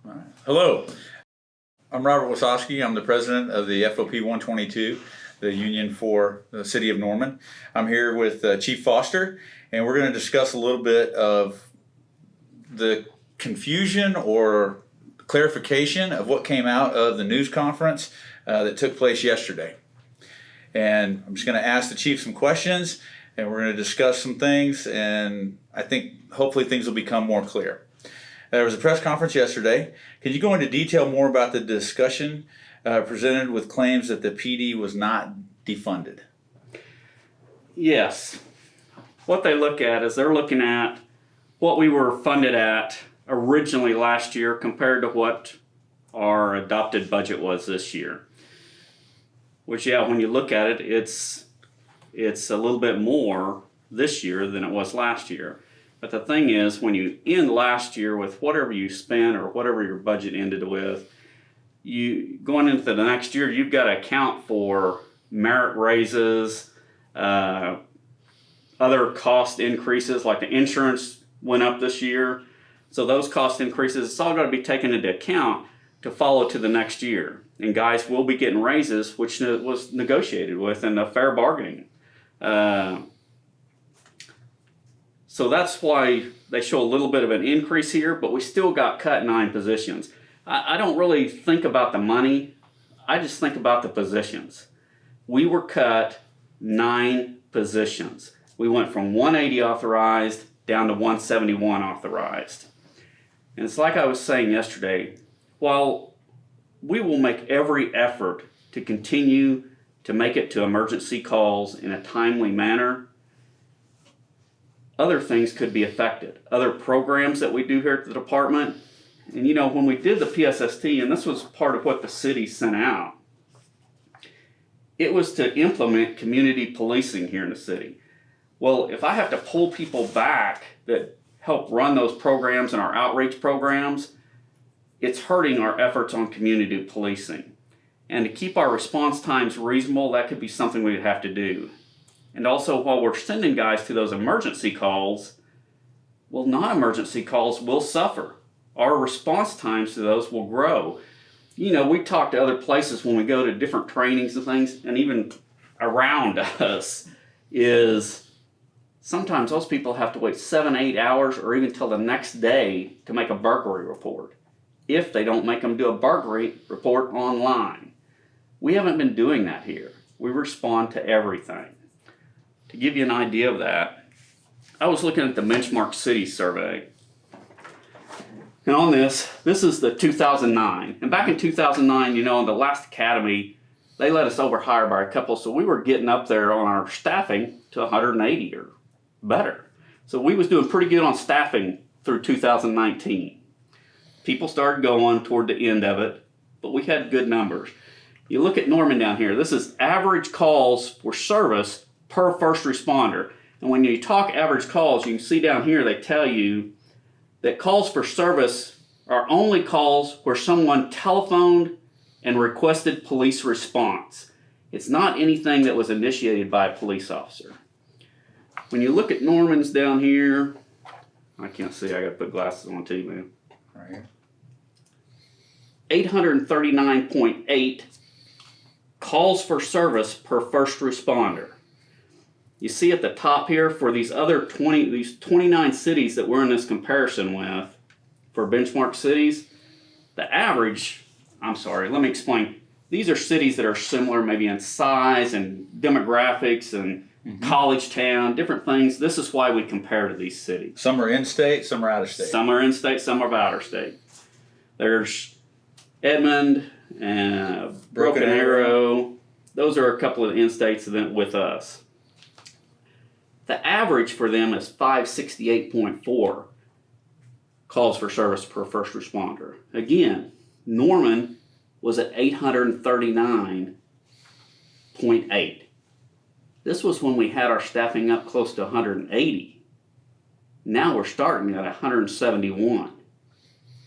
All right. Hello, I'm Robert Wasowski. I'm the president of the FOP 122, the union for the city of Norman. I'm here with Chief Foster, and we're going to discuss a little bit of the confusion or clarification of what came out of the news conference that took place yesterday. And I'm just going to ask the chief some questions, and we're going to discuss some things, and I think hopefully things will become more clear. There was a press conference yesterday. Can you go into detail more about the discussion presented with claims that the PD was not defunded? Yes. What they look at is they're looking at what we were funded at originally last year compared to what our adopted budget was this year. Which, yeah, when you look at it, it's a little bit more this year than it was last year. But the thing is, when you end last year with whatever you spent or whatever your budget ended with, you going into the next year, you've got to account for merit raises, other cost increases, like the insurance went up this year. So those cost increases, it's all got to be taken into account to follow to the next year. And guys will be getting raises, which was negotiated with in a fair bargaining. So that's why they show a little bit of an increase here, but we still got cut 9 positions. I don't really think about the money. I just think about the positions. We were cut 9 positions. We went from 180 authorized down to 171 authorized. And it's like I was saying yesterday, while we will make every effort to continue to make it to emergency calls in a timely manner, other things could be affected. Other programs that we do here at the department. And you know, when we did the PSST, and this was part of what the city sent out, it was to implement community policing here in the city. Well, if I have to pull people back that help run those programs and our outreach programs, it's hurting our efforts on community policing. And to keep our response times reasonable, that could be something we'd have to do. And also, while we're sending guys to those emergency calls, well, non-emergency calls will suffer. Our response times to those will grow. You know, we talk to other places when we go to different trainings and things, and even around us, is sometimes those people have to wait 7-8 hours or even till the next day to make a burglary report, if they don't make them do a burglary report online. We haven't been doing that here. We respond to everything. To give you an idea of that, I was looking at the Benchmark City survey. And on this is the 2009. And back in 2009, you know, in the last academy, they let us overhire by a couple. So we were getting up there on our staffing to 180 or better. So we was doing pretty good on staffing through 2019. People started going toward the end of it, but we had good numbers. You look at Norman down here. This is average calls for service per first responder. And when you talk average calls, you can see down here they tell you that calls for service are only calls where someone telephoned and requested police response. It's not anything that was initiated by a police officer. When you look at Norman's down here, I can't see, I gotta put glasses on too, man. Right here. 839.8 calls for service per first responder. You see at the top here for these 29 cities that we're in this comparison with, for benchmark cities, the average, let me explain. These are cities that are similar maybe in size and demographics and college town, different things. This is why we compare to these cities. Some are in-state, some are out-of-state. Some are in-state, some are out-of-state. There's Edmond and Broken Arrow. Those are a couple of in-states with us. The average for them is 568.4 calls for service per first responder. Again, Norman was at 839.8. This was when we had our staffing up close to 180. Now we're starting at 171.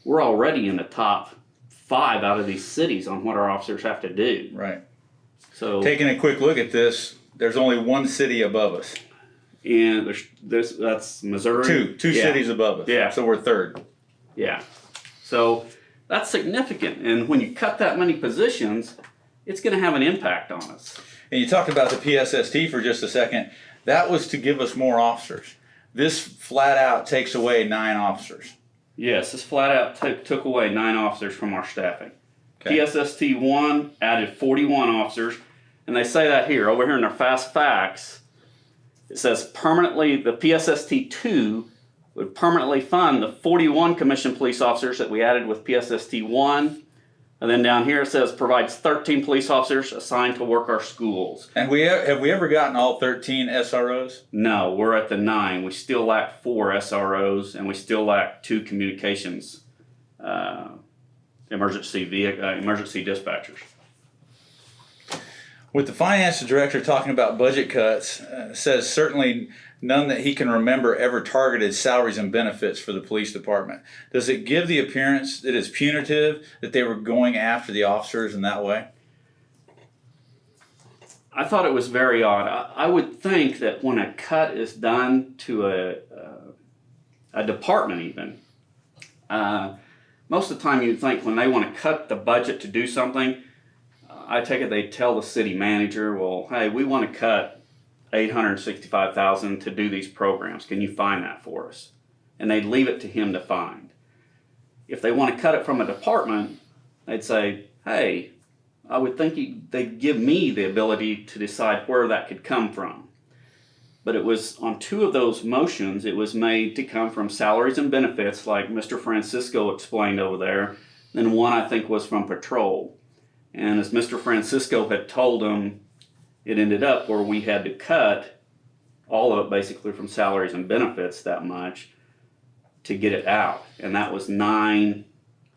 We're already in the top 5 out of these cities on what our officers have to do. Right. So taking a quick look at this, there's only one city above us. And that's Missouri. Two cities above us. Yeah. So we're third. Yeah. So That's significant. And when you cut that many positions, it's going to have an impact on us. And you talked about the PSST for just a second. That was to give us more officers. This flat out takes away 9 officers. Yes, this flat out took away 9 officers from our staffing. Okay. PSST 1 added 41 officers, and they say that here, over here in their fast facts, it says permanently, the PSST 2 would permanently fund the 41 commissioned police officers that we added with PSST 1. And then down here it says provides 13 police officers assigned to work our schools. And have we ever gotten all 13 SROs? No, we're at the 9. We still lack 4 SROs, and we still lack 2 communications emergency dispatchers. With the finance director talking about budget cuts, says certainly none that he can remember ever targeted salaries and benefits for the police department. Does it give the appearance that it's punitive, that they were going after the officers in that way? I thought it was very odd. I would think that when a cut is done to a department even, most of the time you'd think when they want to cut the budget to do something, I take it they tell the city manager, well, hey, we want to cut $865,000 to do these programs. Can you find that for us? And they'd leave it to him to find. If they want to cut it from a department, they'd say, hey, I would think they'd give me the ability to decide where that could come from. But it was on 2 of those motions, it was made to come from salaries and benefits, like Mr. Francisco explained over there. Then one, I think, was from patrol. And as Mr. Francisco had told him, it ended up where we had to cut all of it basically from salaries and benefits that much to get it out. And that was 9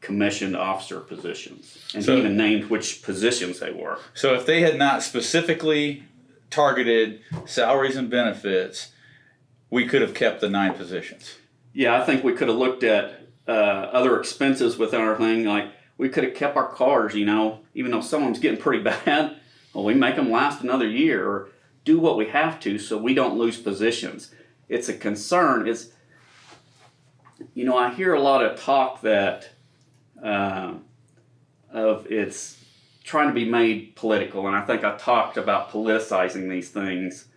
commissioned officer positions. And he even named which positions they were. So if they had not specifically targeted salaries and benefits, we could have kept the 9 positions. Yeah, I think we could have looked at other expenses within our thing, like we could have kept our cars, even though someone's getting pretty bad, well, we make them last another year or do what we have to so we don't lose positions. It's a concern. I hear a lot of talk that of it's trying to be made political, and I think I talked about politicizing these things.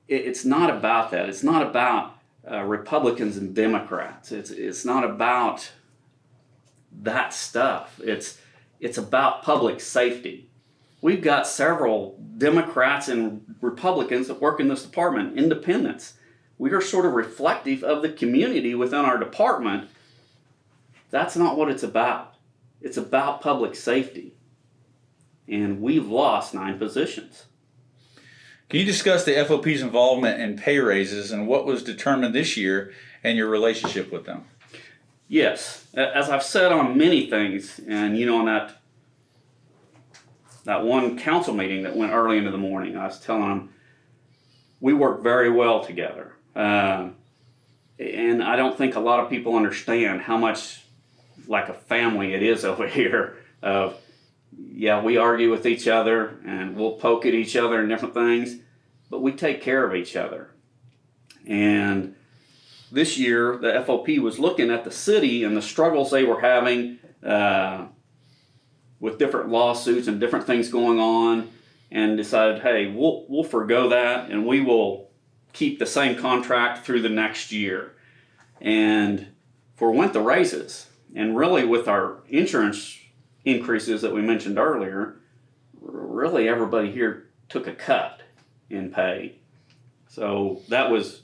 It's not about that. It's not about Republicans and Democrats. It's not about that stuff. It's about public safety. We've got several Democrats and Republicans that work in this department, independents. We are sort of reflective of the community within our department. That's not what it's about. It's about public safety. And we've lost 9 positions. Can you discuss the FOP's involvement in pay raises and what was determined this year and your relationship with them? Yes, as I've said on many things, and on that one council meeting that went early into the morning, I was telling them we work very well together. And I don't think a lot of people understand how much like a family it is over here. We argue with each other and we'll poke at each other and different things, but we take care of each other. And this year, the FOP was looking at the city and the struggles they were having with different lawsuits and different things going on, and decided, hey, we'll forgo that and we will keep the same contract through the next year. And forwent the raises. And really with our insurance increases that we mentioned earlier, really everybody here took a cut in pay. So that was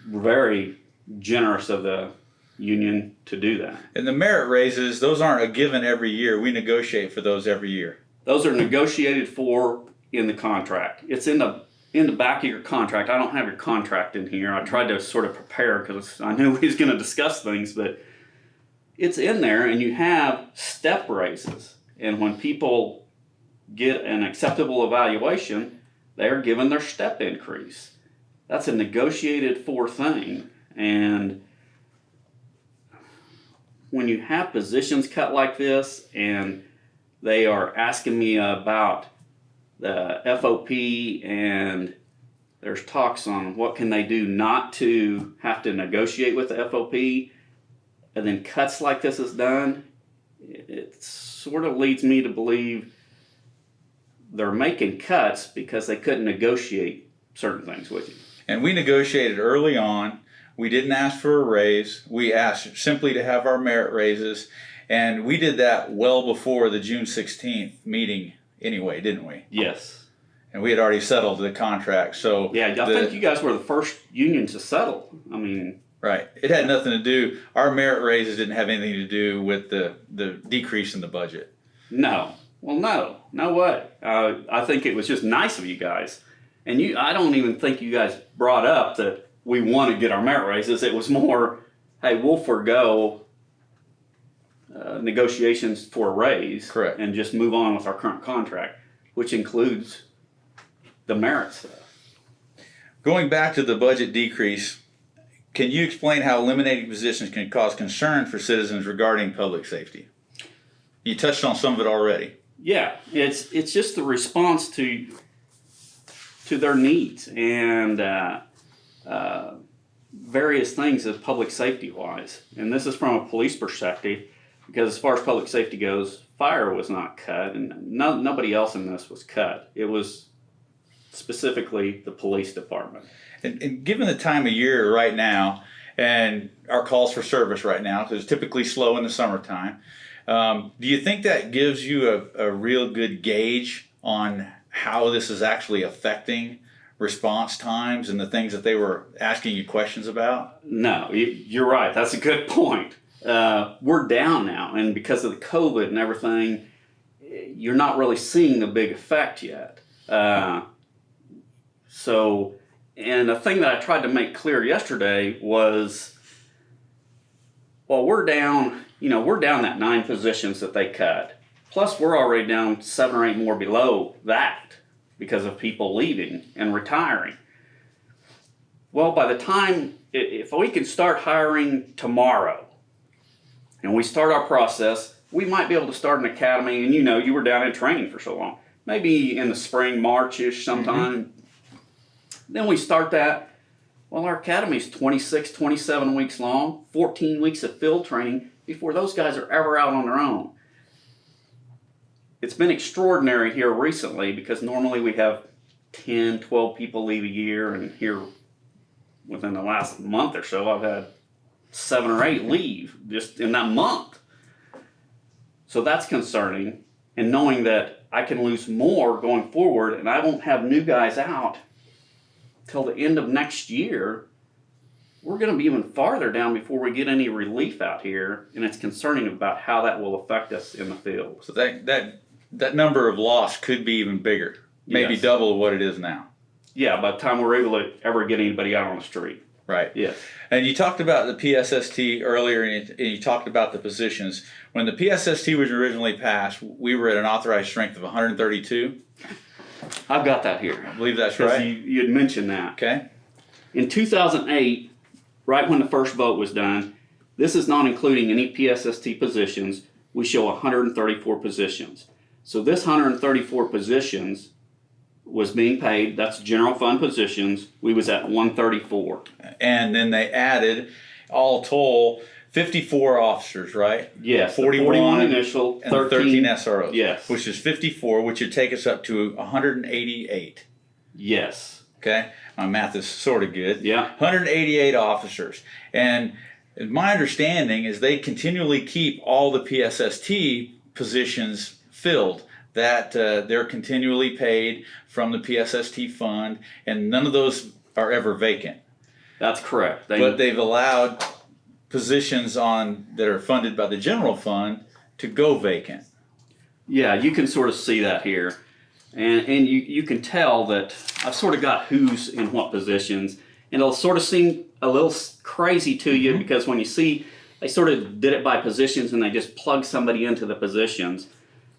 very generous of the union to do that. And the merit raises, those aren't a given every year. We negotiate for those every year. Those are negotiated for in the contract. It's in the back of your contract. I don't have your contract in here. I tried to sort of prepare because I knew we was going to discuss things, but it's in there, and you have step raises. And when people get an acceptable evaluation, they're given their step increase. That's a negotiated for thing. And when you have positions cut like this and they are asking me about the FOP and there's talks on what can they do not to have to negotiate with the FOP, and then cuts like this is done, it sort of leads me to believe they're making cuts because they couldn't negotiate certain things with you. And we negotiated early on. We didn't ask for a raise. We asked simply to have our merit raises. And we did that well before the June 16th meeting anyway, didn't we? Yes. And we had already settled the contract. So yeah, I think you guys were the first union to settle. I mean, right. It had nothing to do, our merit raises didn't have anything to do with the decrease in the budget. No. Well, no way. I think it was just nice of you guys. And I don't even think you guys brought up that we want to get our merit raises. It was more, hey, we'll forego negotiations for a raise. Correct. And just move on with our current contract, which includes the merit stuff. Going back to the budget decrease, can you explain how eliminating positions can cause concern for citizens regarding public safety? You touched on some of it already. Yeah, it's just the response to their needs and various things as public safety wise. And this is from a police perspective, because as far as public safety goes, fire was not cut, and nobody else in this was cut. It was specifically the police department. And given the time of year right now, and our calls for service right now, because it's typically slow in the summertime, do you think that gives you a real good gauge on how this is actually affecting response times and the things that they were asking you questions about? No, you're right. That's a good point. We're down now, and because of the COVID and everything, you're not really seeing the big effect yet. So, and the thing that I tried to make clear yesterday was, well, we're down that 9 positions that they cut. Plus, we're already down 7 or 8 more below that because of people leaving and retiring. Well, by the time, if we can start hiring tomorrow and we start our process, we might be able to start an academy. And you were down in training for so long. Maybe in the spring, March-ish sometime. Then we start that. Well, our academy's 26, 27 weeks long, 14 weeks of field training before those guys are ever out on their own. It's been extraordinary here recently because normally we have 10, 12 people leave a year, and here within the last month or so I've had 7 or 8 leave just in that month. So that's concerning, and knowing that I can lose more going forward and I won't have new guys out till the end of next year, we're going to be even farther down before we get any relief out here, and it's concerning about how that will affect us in the field. So that number of loss could be even bigger, maybe Yes. double what it is now. Yeah, by the time we're able to ever get anybody out on the street. Right. Yes. And you talked about the PSST earlier, and you talked about the positions. When the PSST was originally passed, we were at an authorized strength of 132. I've got that here. I believe that's Because right. you had mentioned that. Okay. In 2008, right when the first vote was done, this is not including any PSST positions, we show 134 positions. So this 134 positions was being paid, that's general fund positions, we was at 134. And then they added, all told, 54 officers, right? Yes, 41 initial, and 13 SROs. Yes. Which is 54, which would take us up to 188. Yes. Okay? My math is sort of good. Yeah. 188 officers. And my understanding is they continually keep all the PSST positions filled, that they're continually paid from the PSST fund, and none of those are ever vacant. That's correct. But they've allowed positions that are funded by the general fund to go vacant. Yeah, you can sort of see that here. And you can tell that I've sort of got who's in what positions. And it'll sort of seem a little crazy to you because when you see, they sort of did it by positions and they just plug somebody into the positions.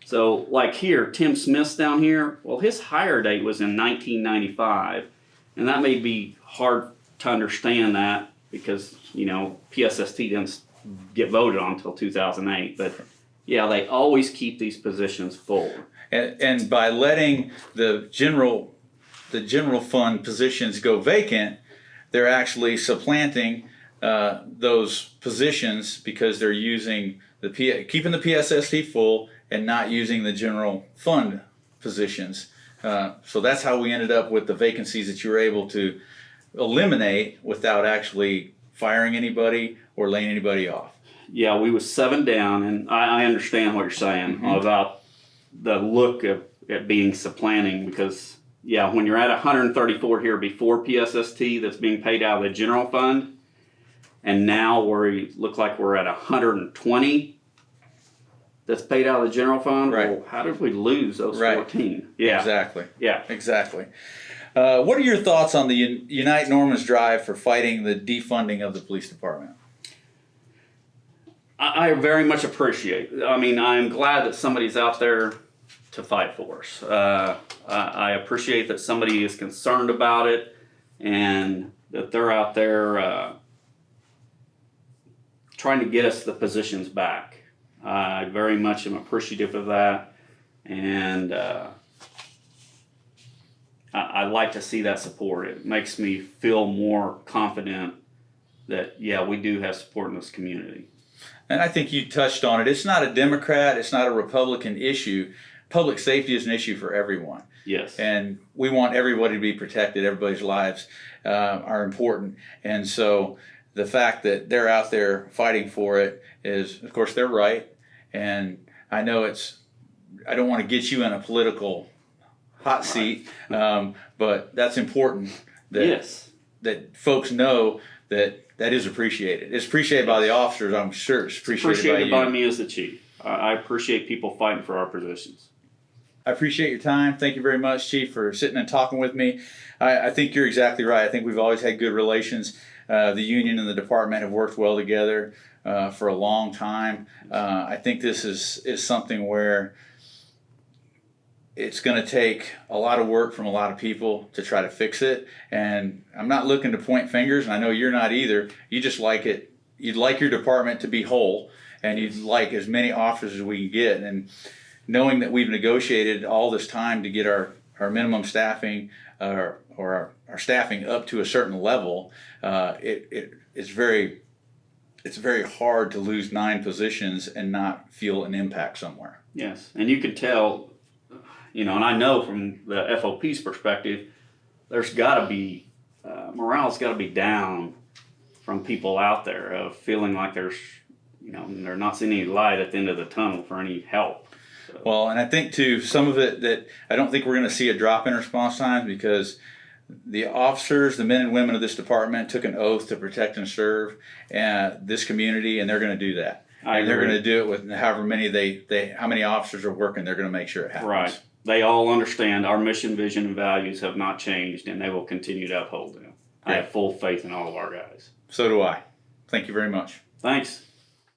So like here, Tim Smith's down here. Well, his hire date was in 1995. And that may be hard to understand that because, PSST didn't get voted on until 2008. But yeah, they always keep these positions full. And by letting the general fund positions go vacant, they're actually supplanting those positions because they're using keeping the PSST full and not using the general fund positions. So that's how we ended up with the vacancies that you were able to eliminate without actually firing anybody or laying anybody off. Yeah, we was 7 down, and I understand what you're saying about the look of it being supplanting because, yeah, when you're at 134 here before PSST that's being paid out of the general fund, and now we look like we're at 120 that's paid out of the general fund, right. Well, how did we lose those 14? Yeah, exactly. Yeah, exactly. What are your thoughts on the Unite Norman's drive for fighting the defunding of the police department? I very much appreciate. I mean, I'm glad that somebody's out there to fight for us. I appreciate that somebody is concerned about it and that they're out there trying to get us the positions back. I very much am appreciative of that, and I like to see that support. It makes me feel more confident that, yeah, we do have support in this community. And I think you touched on it. It's not a Democrat, it's not a Republican issue. Public safety is an issue for everyone. Yes. And we want everybody to be protected. Everybody's lives are important. And so the fact that they're out there fighting for it is, of course, they're right. And I know I don't want to get you in a political hot seat, but that's important that folks know that is appreciated. It's appreciated by the officers, I'm sure. It's appreciated by me as the chief. I appreciate people fighting for our positions. I appreciate your time. Thank you very much, Chief, for sitting and talking with me. I think you're exactly right. I think we've always had good relations. The union and the department have worked well together for a long time. I think this is something where it's going to take a lot of work from a lot of people to try to fix it. And I'm not looking to point fingers, and I know you're not either. You just like it. You'd like your department to be whole, and you'd like as many officers as we can get. And knowing that we've negotiated all this time to get our minimum staffing or our staffing up to a certain level, it's very hard to lose 9 positions and not feel an impact somewhere. Yes, and you can tell, and I know from the FOP's perspective, there's got to be, morale's got to be down from people out there of feeling like they're not seeing any light at the end of the tunnel for any help. So. Well, and I think too, some of it that I don't think we're going to see a drop in response times because the officers, the men and women of this department took an oath to protect and serve this community, and they're going to do that. And they're going to do it with however many how many officers are working. They're going to make sure it happens. Right. They all understand our mission, vision, and values have not changed, and they will continue to uphold them. I have full faith in all of our guys. So do I. Thank you very much. Thanks.